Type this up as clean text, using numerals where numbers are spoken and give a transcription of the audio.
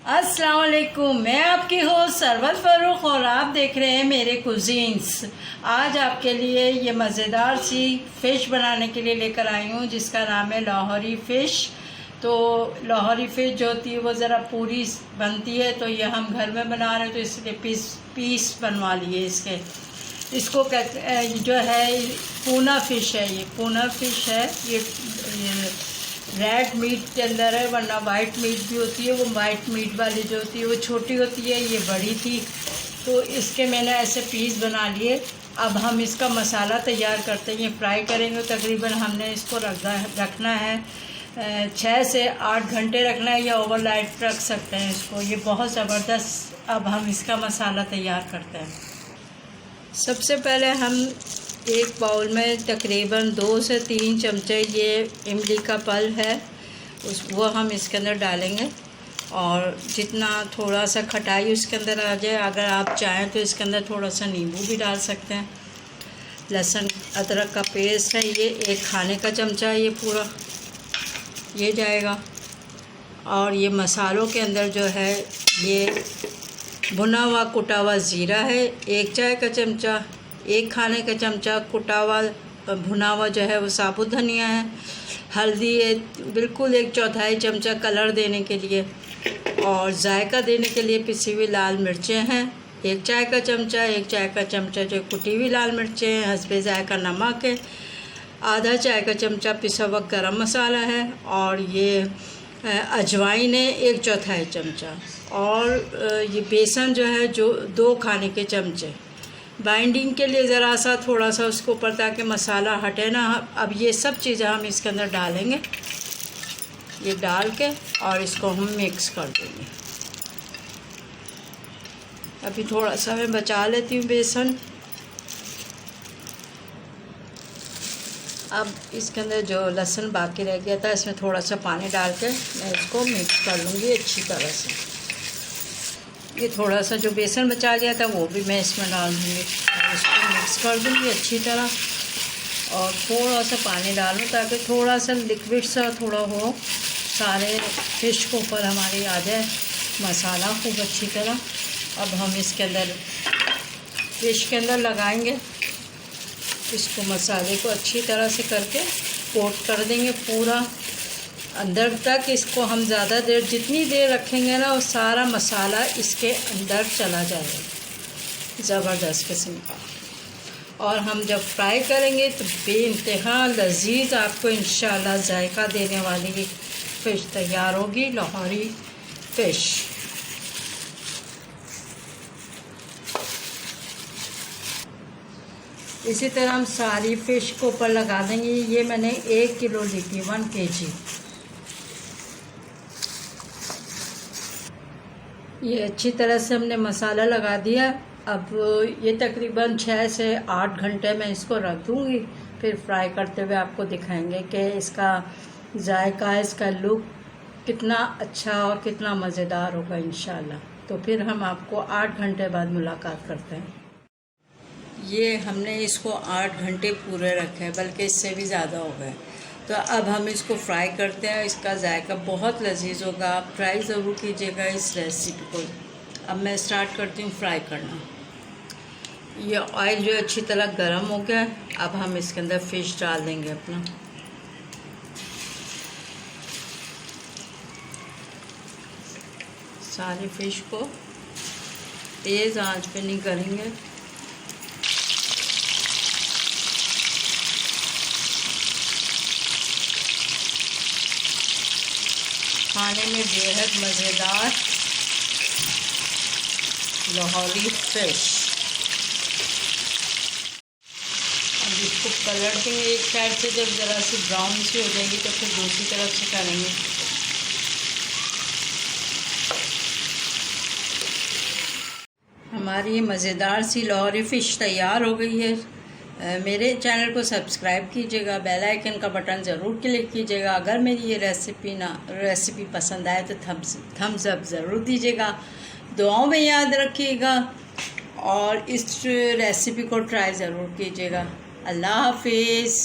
अस्सलाम वालेकुम। मैं आपकी होस्ट सरवत फ़ारूक और आप देख रहे हैं मेरे कुजीन्स। आज आपके लिए ये मज़ेदार सी फ़िश बनाने के लिए लेकर आई हूँ जिसका नाम है लाहौरी फ़िश। तो लाहौरी फ़िश जो होती है वो ज़रा पूरी बनती है, तो ये हम घर में बना रहे हैं तो इसलिए पीस बनवा लिए इसके। इसको जो है पूना फ़िश है, ये पूना फ़िश है। ये रेड मीट के अंदर है, वरना वाइट मीट भी होती है। वो वाइट मीट वाली जो होती है वो छोटी होती है, ये बड़ी थी। तो इसके मैंने ऐसे पीस बना लिए। अब हम इसका मसाला तैयार करते हैं। ये फ्राई करेंगे। तकरीबन हमने इसको रखना है 6 से 8 घंटे रखना है, या ओवरनाइट रख सकते हैं इसको। ये बहुत ज़बरदस्त। अब हम इसका मसाला तैयार करते हैं। सबसे पहले हम एक बाउल में तकरीबन 2 से 3 चमचे ये इमली का पल्प है वो हम इसके अंदर डालेंगे। और जितना थोड़ा सा खटाई उसके अंदर आ जाए, अगर आप चाहें तो इसके अंदर थोड़ा सा नींबू भी डाल सकते हैं। लहसुन अदरक का पेस्ट है, ये 1 खाने का चमचा ये पूरा ये जाएगा। और ये मसालों के अंदर जो है ये भुना हुआ कुटा हुआ ज़ीरा है 1 चाय का चमचा, 1 खाने का चमचा कुटा हुआ भुना हुआ जो है वो साबुत धनिया है। हल्दी है बिल्कुल 1/4 चमचा कलर देने के लिए। और जायका देने के लिए पिसी हुई लाल मिर्चें हैं 1 चाय का चमचा, 1 चाय का चमचा जो कुटी हुई लाल मिर्चें हैं। हस्बे जायका नमक है, आधा चाय का चमचा पिसा हुआ गरम मसाला है। और ये अजवाइन है 1/4 चमचा। और ये बेसन जो है जो 2 खाने के चमचे बाइंडिंग के लिए ज़रा सा थोड़ा सा उसके ऊपर, ताकि मसाला हटे ना। अब ये सब चीज़ें हम इसके अंदर डालेंगे, ये डाल के और इसको हम मिक्स कर देंगे। अभी थोड़ा सा मैं बचा लेती हूँ बेसन। अब इसके अंदर जो लहसुन बाकी रह गया था इसमें थोड़ा सा पानी डाल के मैं इसको मिक्स कर लूँगी अच्छी तरह से। ये थोड़ा सा जो बेसन बचा लिया था वो भी मैं इसमें डाल दूँगी और इसको मिक्स कर दूँगी अच्छी तरह। और थोड़ा सा पानी डालूँ ताकि थोड़ा सा लिक्विड सा थोड़ा हो, सारे फ़िश के ऊपर हमारी आ जाए मसाला खूब अच्छी तरह। अब हम इसके अंदर फ़िश के अंदर लगाएंगे, इसको मसाले को अच्छी तरह से करके कोट कर देंगे पूरा अंदर तक। इसको हम ज़्यादा देर जितनी देर रखेंगे ना वो सारा मसाला इसके अंदर चला जाएगा, ज़बरदस्त किस्म का। और हम जब फ्राई करेंगे तो बेइंतहा लजीज आपको इंशाल्लाह जायका देने वाली फ़िश तैयार होगी, लाहौरी फ़िश। इसी तरह हम सारी फ़िश को ऊपर लगा देंगे। ये मैंने 1 किलो ली थी, 1 kg। ये अच्छी तरह से हमने मसाला लगा दिया। अब ये तकरीबन 6 से 8 घंटे में इसको रख दूँगी। फिर फ्राई करते हुए आपको दिखाएंगे कि इसका जायका, इसका लुक कितना अच्छा और कितना मज़ेदार होगा इंशाल्लाह। तो फिर हम आपको 8 घंटे बाद मुलाकात करते हैं। ये हमने इसको 8 घंटे पूरे रखे हैं, बल्कि इससे भी ज़्यादा हो गए। तो अब हम इसको फ्राई करते हैं। इसका जायका बहुत लजीज होगा, आप ट्राई ज़रूर कीजिएगा इस रेसिपी को। अब मैं स्टार्ट करती हूँ फ्राई करना। ये ऑयल जो अच्छी तरह गर्म हो गया। अब हम इसके अंदर फ़िश डाल देंगे अपना। सारी फ़िश को तेज़ आंच पे नहीं करेंगे। खाने में बेहद मज़ेदार लाहौरी फ़िश। अब इसको कलर देंगे एक साइड से, जब ज़रा सी ब्राउन सी हो जाएगी तो फिर दूसरी तरफ से करेंगे। हमारी ये मज़ेदार सी लाहौरी फ़िश तैयार हो गई है। मेरे चैनल को सब्सक्राइब कीजिएगा, बेल आइकन का बटन ज़रूर क्लिक कीजिएगा। अगर मेरी ये रेसिपी पसंद आए तो थम्स अप ज़रूर दीजिएगा। दुआओं में याद रखिएगा और इस रेसिपी को ट्राई ज़रूर कीजिएगा। अल्लाह हाफिज़।